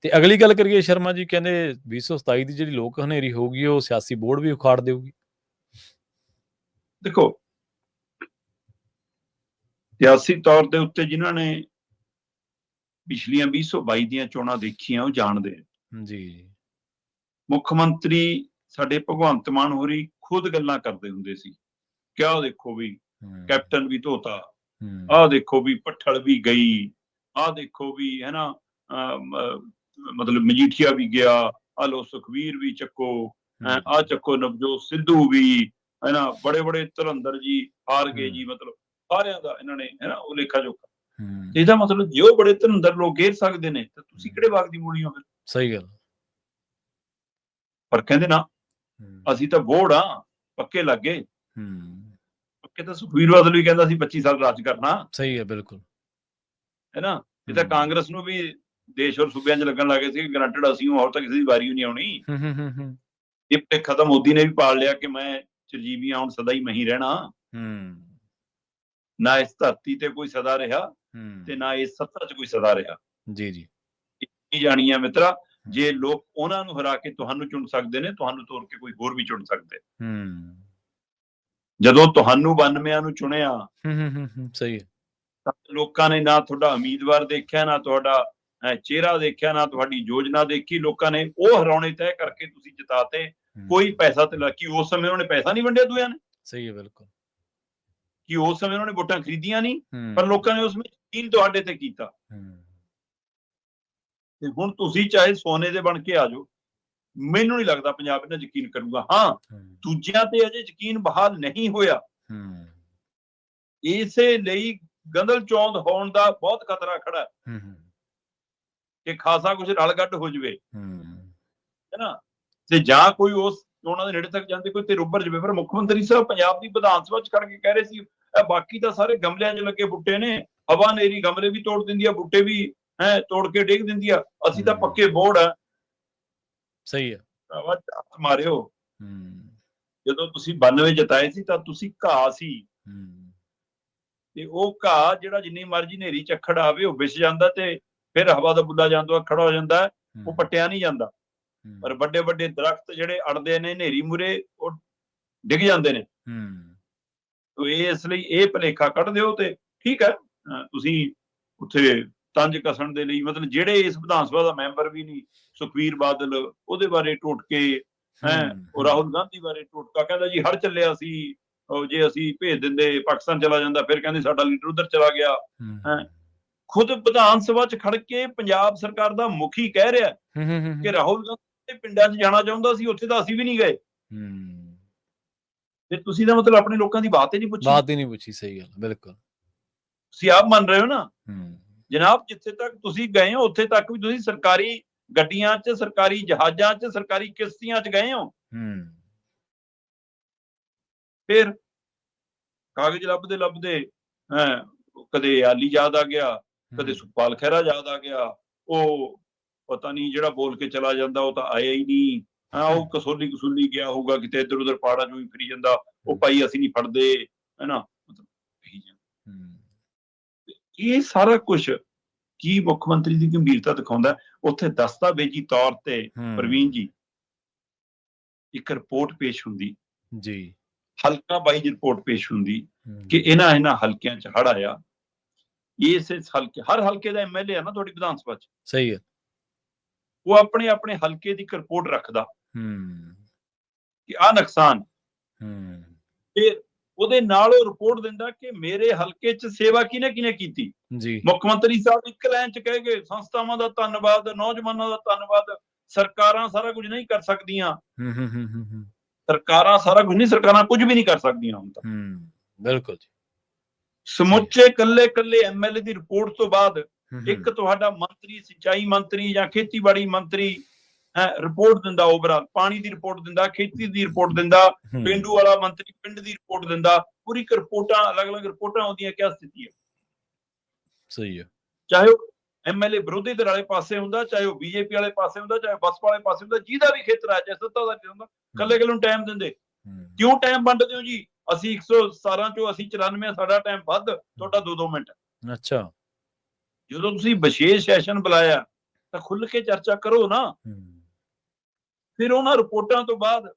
ਤੇ ਅਗਲੀ ਗੱਲ ਕਰੀਏ ਸ਼ਰਮਾ ਜੀ, ਕਹਿੰਦੇ 2027 ਦੀ ਜਿਹੜੀ ਲੋਕ ਹਨੇਰੀ ਹੋਊਗੀ ਉਹ ਸਿਆਸੀ ਬੋਰਡ ਵੀ ਉਖਾੜ ਦੇਊਗੀ। ਦੇਖੋ, ਸਿਆਸੀ ਤੌਰ ਦੇ ਉੱਤੇ ਜਿਨ੍ਹਾਂ ਨੇ ਪਿਛਲੀਆਂ 2022 ਦੀਆਂ ਚੋਣਾਂ ਦੇਖੀਆਂ ਉਹ ਜਾਣਦੇ ਆ। ਜੀ। ਮੁੱਖ ਮੰਤਰੀ ਸਾਡੇ ਭਗਵੰਤ ਮਾਨ ਹੋਰੀ ਖੁਦ ਗੱਲਾਂ ਕਰਦੇ ਹੁੰਦੇ ਸੀ ਕਿ ਆਹ ਦੇਖੋ ਵੀ ਕੈਪਟਨ ਵੀ ਧੋਤਾ, ਆਹ ਦੇਖੋ ਵੀ ਭੱਠਲ ਵੀ ਗਈ, ਆਹ ਦੇਖੋ ਵੀ ਹੈ ਨਾ ਮਤਲਬ ਮਜੀਠੀਆ ਵੀ ਗਿਆ, ਆਹ ਲੋ ਸੁਖਵੀਰ ਵੀ ਚੱਕੋ, ਆਹ ਚੱਕੋ ਨਵਜੋਤ ਸਿੱਧੂ ਵੀ, ਹੈ ਨਾ ਬੜੇ ਬੜੇ ਧੁਰੰਦਰ ਜੀ ਹਾਰ ਗਏ ਜੀ, ਮਤਲਬ ਸਾਰਿਆਂ ਦਾ ਇਹਨਾਂ ਨੇ ਹੈ ਨਾ ਉਹ ਲੇਖਾ ਜੋਖਾ। ਇਹਦਾ ਮਤਲਬ ਜੇ ਉਹ ਬੜੇ ਧੁਰੰਦਰ ਲੋਕ ਘੇਰ ਸਕਦੇ ਨੇ ਤਾਂ ਤੁਸੀਂ ਕਿਹੜੇ ਬਾਗ ਦੀ ਮੂਲੀ ਹੋ ਫਿਰ? ਸਹੀ ਗੱਲ। ਪਰ ਕਹਿੰਦੇ ਨਾ ਅਸੀਂ ਤਾਂ ਬੋਰਡ ਆ, ਪੱਕੇ ਲੱਗੇ। ਪੱਕੇ ਤਾਂ ਸੁਖਵੀਰ ਬਾਦਲ ਵੀ ਕਹਿੰਦਾ ਸੀ 25 ਸਾਲ ਰਾਜ ਕਰਨਾ। ਸਹੀ ਹੈ, ਬਿਲਕੁਲ ਹੈ ਨਾ। ਇਹ ਤਾਂ ਕਾਂਗਰਸ ਨੂੰ ਵੀ ਦੇਸ਼ ਔਰ ਸੂਬਿਆਂ 'ਚ ਲੱਗਣ ਲੱਗੇ ਸੀ ਗਰੰਟਡ ਅਸੀਂ ਹੋਰ ਤਾਂ ਕਿਸੇ ਦੀ ਵਾਰੀ ਨਹੀਂ ਆਉਣੀ। ਇਹ ਭੁਲੇਖਾ ਤਾਂ ਮੋਦੀ ਨੇ ਵੀ ਪਾਲ ਲਿਆ ਕਿ ਮੈਂ ਚਰਜੀਵੀ ਆਉਣ ਸਦਾ ਹੀ ਮੈਂ ਹੀ ਰਹਿਣਾ। ਨਾ ਇਸ ਧਰਤੀ ਤੇ ਕੋਈ ਸਦਾ ਰਿਹਾ ਤੇ ਨਾ ਇਸ ਸੱਤਾ 'ਚ ਕੋਈ ਸਦਾ ਰਿਹਾ। ਜੀ ਜੀ, ਜਾਣੀ ਆ ਮਿੱਤਰਾ, ਜੇ ਲੋਕ ਉਹਨਾਂ ਨੂੰ ਹਰਾ ਕੇ ਤੁਹਾਨੂੰ ਚੁਣ ਸਕਦੇ ਨੇ, ਤੁਹਾਨੂੰ ਤੋੜ ਕੇ ਕੋਈ ਹੋਰ ਵੀ ਚੁਣ ਸਕਦੇ। ਜਦੋਂ ਤੁਹਾਨੂੰ 92 ਨੂੰ ਚੁਣਿਆ ਸਹੀ ਹੈ, ਤਾਂ ਲੋਕਾਂ ਨੇ ਨਾ ਤੁਹਾਡਾ ਉਮੀਦਵਾਰ ਦੇਖਿਆ, ਨਾ ਤੁਹਾਡਾ ਚਿਹਰਾ ਦੇਖਿਆ, ਨਾ ਤੁਹਾਡੀ ਯੋਜਨਾ ਦੇਖੀ। ਲੋਕਾਂ ਨੇ ਉਹ ਹਰਾਉਣੇ ਤੈਅ ਕਰਕੇ ਤੁਸੀਂ ਜਿਤਾਤੇ। ਕੋਈ ਪੈਸਾ ਤੇ ਲੱਕੀ ਉਸ ਸਮੇਂ ਉਹਨਾਂ ਨੇ ਪੈਸਾ ਨਹੀਂ ਵੰਡਿਆ ਦੂਜਿਆਂ ਨੇ। ਸਹੀ ਹੈ, ਬਿਲਕੁਲ। ਕਿ ਉਸ ਸਮੇਂ ਉਹਨਾਂ ਨੇ ਵੋਟਾਂ ਖਰੀਦੀਆਂ ਨਹੀਂ, ਪਰ ਲੋਕਾਂ ਨੇ ਉਸ ਵਿੱਚ ਯਕੀਨ ਤੁਹਾਡੇ ਤੇ ਕੀਤਾ। ਤੇ ਹੁਣ ਤੁਸੀਂ ਚਾਹੇ ਸੋਨੇ ਦੇ ਬਣ ਕੇ ਆ ਜਾਓ, ਮੈਨੂੰ ਨਹੀਂ ਲੱਗਦਾ ਪੰਜਾਬ ਇਹਨਾਂ ਯਕੀਨ ਕਰੂਗਾ। ਹਾਂ, ਦੂਜਿਆਂ ਤੇ ਅਜੇ ਯਕੀਨ ਬਹਾਲ ਨਹੀਂ ਹੋਇਆ, ਇਸੇ ਲਈ ਗੰਦਲ ਚੌਂਦ ਹੋਣ ਦਾ ਬਹੁਤ ਖਤਰਾ ਖੜਾ ਕਿ ਖਾਸਾ ਕੁਝ ਰਲ ਗੱਡ ਹੋ ਜਾਵੇ, ਹੈ ਨਾ। ਤੇ ਜਾਂ ਕੋਈ ਉਸ ਚੋਣਾਂ ਦੇ ਨੇੜੇ ਤੱਕ ਜਾਂਦੇ ਕੋਈ ਤੇ ਉੱਭਰ ਜਾਵੇ। ਪਰ ਮੁੱਖ ਮੰਤਰੀ ਸਾਹਿਬ ਪੰਜਾਬ ਦੀ ਵਿਧਾਨ ਸਭਾ 'ਚ ਕਰਕੇ ਕਹਿ ਰਹੇ ਸੀ ਬਾਕੀ ਤਾਂ ਸਾਰੇ ਗਮਲਿਆਂ 'ਚ ਲੱਗੇ ਬੂਟੇ ਨੇ, ਹਵਾ ਨੇਰੀ ਗਮਲੇ ਵੀ ਤੋੜ ਦਿੰਦੀ ਆ, ਬੂਟੇ ਵੀ ਤੋੜ ਕੇ ਡੇਗ ਦਿੰਦੀ ਆ, ਅਸੀਂ ਤਾਂ ਪੱਕੇ ਬੋਰਡ ਆ। ਸਹੀ ਹੈ, ਮਾਰਿਓ। ਜਦੋਂ ਤੁਸੀਂ 92 ਜਿਤਾਏ ਸੀ ਤਾਂ ਤੁਸੀਂ ਘਾਹ ਸੀ, ਤੇ ਉਹ ਘਾਹ ਜਿਹੜਾ ਜਿੰਨੀ ਮਰਜ਼ੀ ਹਨੇਰੀ ਝੱਖੜ ਆਵੇ ਉਹ ਵਿਛ ਜਾਂਦਾ ਤੇ ਫਿਰ ਹਵਾ ਦਾ ਬੁੱਲਾ ਜਾਂਦਾ ਖੜਾ ਹੋ ਜਾਂਦਾ, ਉਹ ਪੱਟਿਆ ਨਹੀਂ ਜਾਂਦਾ। ਪਰ ਵੱਡੇ ਵੱਡੇ ਦਰਖਤ ਜਿਹੜੇ ਅੜਦੇ ਨੇ ਹਨੇਰੀ ਮੂਰੇ, ਉਹ ਡਿੱਗ ਜਾਂਦੇ ਨੇ। ਇਸ ਲਈ ਇਹ ਭੁਲੇਖਾ ਕੱਢ ਦਿਓ ਤੇ ਠੀਕ ਹੈ। ਤੁਸੀਂ ਉੱਥੇ ਤੰਜ ਕਸਣ ਦੇ ਲਈ, ਮਤਲਬ ਜਿਹੜੇ ਇਸ ਵਿਧਾਨ ਸਭਾ ਦਾ ਮੈਂਬਰ ਵੀ ਨਹੀਂ, ਸੁਖਵੀਰ ਬਾਦਲ ਉਹਦੇ ਬਾਰੇ ਟੋਟਕੇ, ਉਹ ਰਾਹੁਲ ਗਾਂਧੀ ਬਾਰੇ ਟੋਟਕਾ, ਕਹਿੰਦਾ ਜੀ ਹੜ ਚੱਲਿਆ ਸੀ, ਜੇ ਅਸੀਂ ਭੇਜ ਦਿੰਦੇ ਪਾਕਿਸਤਾਨ ਚਲਾ ਜਾਂਦਾ, ਫਿਰ ਕਹਿੰਦੇ ਸਾਡਾ ਲੀਡਰ ਉਧਰ ਚਲਾ ਗਿਆ। ਖੁਦ ਵਿਧਾਨ ਸਭਾ 'ਚ ਖੜ ਕੇ ਪੰਜਾਬ ਸਰਕਾਰ ਦਾ ਮੁਖੀ ਕਹਿ ਰਿਹਾ ਕਿ ਰਾਹੁਲ ਗਾਂਧੀ ਪਿੰਡਾਂ 'ਚ ਜਾਣਾ ਚਾਹੁੰਦਾ ਸੀ, ਉੱਥੇ ਤਾਂ ਅਸੀਂ ਵੀ ਨਹੀਂ ਗਏ। ਤੇ ਤੁਸੀਂ ਤਾਂ ਮਤਲਬ ਆਪਣੇ ਲੋਕਾਂ ਦੀ ਬਾਤ ਹੀ ਨਹੀਂ ਪੁੱਛੀ। ਸਹੀ ਗੱਲ, ਬਿਲਕੁਲ। ਤੁਸੀਂ ਆਪ ਮੰਨ ਰਹੇ ਹੋ ਨਾ ਜਨਾਬ, ਜਿੱਥੇ ਤੱਕ ਤੁਸੀਂ ਗਏ ਹੋ ਉੱਥੇ ਤੱਕ ਵੀ ਤੁਸੀਂ ਸਰਕਾਰੀ ਗੱਡੀਆਂ 'ਚ, ਸਰਕਾਰੀ ਜਹਾਜ਼ਾਂ 'ਚ, ਸਰਕਾਰੀ ਕਿਸ਼ਤੀਆਂ 'ਚ ਗਏ ਹੋ। ਫਿਰ ਕਾਗਜ਼ ਲੱਭਦੇ ਲੱਭਦੇ ਕਦੇ ਆਲੀ ਯਾਦ ਆ ਗਿਆ, ਕਦੇ ਸੁਖਪਾਲ ਖਹਿਰਾ ਯਾਦ ਆ ਗਿਆ। ਉਹ ਪਤਾ ਨਹੀਂ ਜਿਹੜਾ ਬੋਲ ਕੇ ਚਲਾ ਜਾਂਦਾ ਉਹ ਤਾਂ ਆਇਆ ਹੀ ਨਹੀਂ। ਉਹ ਕਸੂਲੀ ਗਿਆ ਹੋਊਗਾ ਕਿਤੇ, ਇੱਧਰ ਉਧਰ ਪਹਾੜਾਂ 'ਚੋਂ ਹੀ ਫਿਰੀ ਜਾਂਦਾ, ਉਹ ਭਾਈ ਅਸੀਂ ਨਹੀਂ ਫੜਦੇ, ਹੈ ਨਾ। ਇਹ ਸਾਰਾ ਕੁਛ ਕੀ ਮੁੱਖ ਮੰਤਰੀ ਦੀ ਗੰਭੀਰਤਾ ਦਿਖਾਉਂਦਾ? ਉੱਥੇ ਦਸਤਾਵੇਜ਼ੀ ਤੌਰ ਤੇ ਪ੍ਰਵੀਨ ਜੀ ਇੱਕ ਰਿਪੋਰਟ ਪੇਸ਼ ਹੁੰਦੀ ਜੀ, ਹਲਕਾ ਵਾਈਜ਼ ਰਿਪੋਰਟ ਪੇਸ਼ ਹੁੰਦੀ ਕਿ ਇਹਨਾਂ ਹਲਕਿਆਂ 'ਚ ਹੜ ਆਇਆ। ਇਸ ਹਲਕੇ, ਹਰ ਹਲਕੇ ਦਾ ਐਮਐਲਏ ਆ ਨਾ ਤੁਹਾਡੀ ਵਿਧਾਨ ਸਭਾ 'ਚ। ਸਹੀ ਹੈ। ਉਹ ਆਪਣੇ ਆਪਣੇ ਹਲਕੇ ਦੀ ਇੱਕ ਰਿਪੋਰਟ ਰੱਖਦਾ ਕਿ ਆਹ ਨੁਕਸਾਨ, ਤੇ ਉਹਦੇ ਨਾਲ ਉਹ ਰਿਪੋਰਟ ਦਿੰਦਾ ਕਿ ਮੇਰੇ ਹਲਕੇ 'ਚ ਸੇਵਾ ਕਿਹਨੇ ਕੀਤੀ। ਮੁੱਖ ਮੰਤਰੀ ਸਾਹਿਬ ਇੱਕ ਲਾਈਨ 'ਚ ਕਹਿ ਗਏ ਸੰਸਥਾਵਾਂ ਦਾ ਧੰਨਵਾਦ, ਨੌਜਵਾਨਾਂ ਦਾ ਧੰਨਵਾਦ, ਸਰਕਾਰਾਂ ਸਾਰਾ ਕੁਝ ਨਹੀਂ ਕਰ ਸਕਦੀਆਂ। ਸਰਕਾਰਾਂ ਸਾਰਾ ਕੁਝ ਨਹੀਂ, ਸਰਕਾਰਾਂ ਕੁਝ ਵੀ ਨਹੀਂ ਕਰ ਸਕਦੀਆਂ ਹੁਣ ਤਾਂ। ਬਿਲਕੁਲ ਜੀ। ਸਮੁੱਚੇ ਕੱਲੇ ਐਮਐਲਏ ਦੀ ਰਿਪੋਰਟ ਤੋਂ ਬਾਅਦ ਇੱਕ ਤੁਹਾਡਾ ਮੰਤਰੀ, ਸਿੰਚਾਈ ਮੰਤਰੀ ਜਾਂ ਖੇਤੀਬਾੜੀ ਮੰਤਰੀ ਰਿਪੋਰਟ ਦਿੰਦਾ, ਓਵਰਆਲ ਪਾਣੀ ਦੀ ਰਿਪੋਰਟ ਦਿੰਦਾ, ਖੇਤੀ ਦੀ ਰਿਪੋਰਟ ਦਿੰਦਾ, ਪੇਂਡੂ ਵਾਲਾ ਮੰਤਰੀ ਪਿੰਡ ਦੀ ਰਿਪੋਰਟ ਦਿੰਦਾ। ਪੂਰੀ ਰਿਪੋਰਟਾਂ, ਅਲੱਗ-ਅਲੱਗ ਰਿਪੋਰਟਾਂ ਆਉਂਦੀਆਂ ਕਿਆ ਸਥਿਤੀ ਹੈ। ਸਹੀ ਹੈ। ਚਾਹੇ ਉਹ ਐਮਐਲਏ ਵਿਰੋਧੀ ਧਿਰ ਵਾਲੇ ਪਾਸੇ ਹੁੰਦਾ, ਚਾਹੇ ਉਹ ਬੀਜੇਪੀ ਵਾਲੇ ਪਾਸੇ ਹੁੰਦਾ, ਚਾਹੇ ਬਸਪਾ ਵਾਲੇ ਪਾਸੇ ਹੁੰਦਾ, ਜਿਹਦਾ ਵੀ ਖੇਤਰ ਆ, ਚਾਹੇ ਸੱਤਾ ਦਾ ਹੁੰਦਾ, ਕੱਲੇ ਨੂੰ ਟਾਈਮ ਦਿੰਦੇ। ਕਿਉਂ ਟਾਈਮ ਵੰਡਦੇ ਹੋ ਜੀ? ਅਸੀਂ 117 ਚੋਂ ਅਸੀਂ 94, ਸਾਡਾ ਟਾਈਮ ਵੱਧ, ਤੁਹਾਡਾ 2-2 ਮਿੰਟ। ਅੱਛਾ। ਜਦੋਂ ਤੁਸੀਂ ਵਿਸ਼ੇਸ਼ ਸੈਸ਼ਨ ਬੁਲਾਇਆ ਤਾਂ ਖੁੱਲ੍ਹ ਕੇ ਚਰਚਾ ਕਰੋ ਨਾ। ਫਿਰ ਉਹਨਾਂ ਰਿਪੋਰਟਾਂ ਤੋਂ ਬਾਅਦ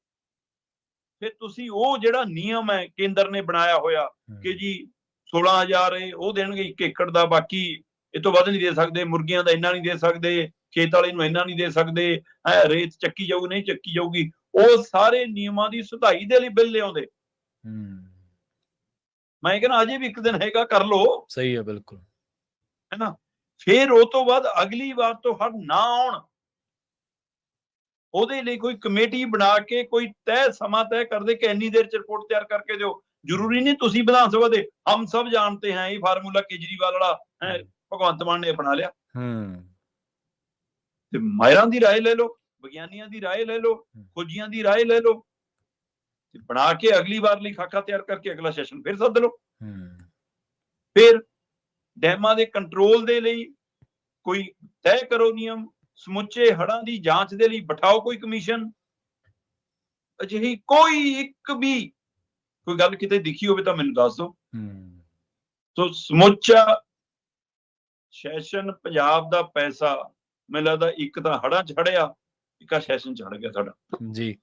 ਫਿਰ ਤੁਸੀਂ ਉਹ ਜਿਹੜਾ ਨਿਯਮ ਹੈ ਕੇਂਦਰ ਨੇ ਬਣਾਇਆ ਹੋਇਆ ਕਿ ਜੀ 16,000 ਉਹ ਦੇਣਗੇ 1 ਏਕੜ ਦਾ, ਬਾਕੀ ਇਹ ਤੋਂ ਵੱਧ ਨਹੀਂ ਦੇ ਸਕਦੇ, ਮੁਰਗੀਆਂ ਦਾ ਇੰਨਾ ਨਹੀਂ ਦੇ ਸਕਦੇ, ਖੇਤ ਵਾਲੇ ਨੂੰ ਇੰਨਾ ਨਹੀਂ ਦੇ ਸਕਦੇ, ਰੇਤ ਚੱਕੀ ਜਾਊਗੀ ਨਹੀਂ ਚੱਕੀ ਜਾਊਗੀ, ਉਹ ਸਾਰੇ ਨਿਯਮਾਂ ਦੀ ਸੁਧਾਈ ਦੇ ਲਈ ਬਿੱਲ ਲਿਆਉਂਦੇ। ਮੈਂ ਕਹਿੰਦਾ ਅਜੇ ਵੀ ਇੱਕ ਦਿਨ ਹੈਗਾ, ਕਰ ਲਓ। ਸਹੀ ਹੈ, ਬਿਲਕੁਲ, ਹੈ ਨਾ। ਫਿਰ ਉਹ ਤੋਂ ਬਾਅਦ ਅਗਲੀ ਵਾਰ ਤੋਂ ਹੜ ਨਾ ਆਉਣ, ਉਹਦੇ ਲਈ ਕੋਈ ਕਮੇਟੀ ਬਣਾ ਕੇ ਕੋਈ ਤੈਅ ਸਮਾਂ ਤੈਅ ਕਰਦੇ ਕਿ ਇੰਨੀ ਦੇਰ ਚ ਰਿਪੋਰਟ ਤਿਆਰ ਕਰਕੇ ਦਿਓ। ਜ਼ਰੂਰੀ ਨਹੀਂ ਤੁਸੀਂ ਵਿਧਾਨ ਸਭਾ ਦੇ ਹਮ ਸਭ ਜਾਣते हैं ਇਹ ਫਾਰਮੂਲਾ ਕੇਜਰੀਵਾਲ ਵਾਲਾ ਭਗਵੰਤ ਮਾਨ ਨੇ ਬਣਾ ਲਿਆ। ਤੇ ਮਾਹਿਰਾਂ ਦੀ ਰਾਏ ਲੈ ਲਓ, ਵਿਗਿਆਨੀਆਂ ਦੀ ਰਾਏ ਲੈ ਲਓ, ਖੋਜੀਆਂ ਦੀ ਰਾਏ ਲੈ ਲਓ, ਬਣਾ ਕੇ ਅਗਲੀ ਵਾਰ ਲਈ ਖਾਕਾ ਤਿਆਰ ਕਰਕੇ ਅਗਲਾ ਸੈਸ਼ਨ ਫਿਰ ਸੱਦ ਲਓ। ਫਿਰ ਡੈਮਾਂ ਦੇ ਕੰਟਰੋਲ ਦੇ ਲਈ ਕੋਈ ਤੈਅ ਕਰੋ ਨਿਯਮ, ਸਮੁੱਚੇ ਹੜ੍ਹਾਂ ਦੀ ਜਾਂਚ ਦੇ ਲਈ ਬਿਠਾਓ ਕੋਈ ਕਮਿਸ਼ਨ। ਅਜਿਹੀ ਕੋਈ ਇੱਕ ਵੀ ਕੋਈ ਗੱਲ ਕਿਤੇ ਦਿਖੀ ਹੋਵੇ ਤਾਂ ਮੈਨੂੰ ਦੱਸ ਦਿਓ। ਸੋ ਸਮੁੱਚਾ ਸੈਸ਼ਨ ਪੰਜਾਬ ਦਾ ਪੈਸਾ ਮੈਨੂੰ ਲੱਗਦਾ ਇੱਕ ਤਾਂ ਹੜ੍ਹਾਂ ਚ ਹੜਿਆ, ਇੱਕ ਸੈਸ਼ਨ ਚ ਹੜ ਗਿਆ ਸਾਡਾ। ਜੀ।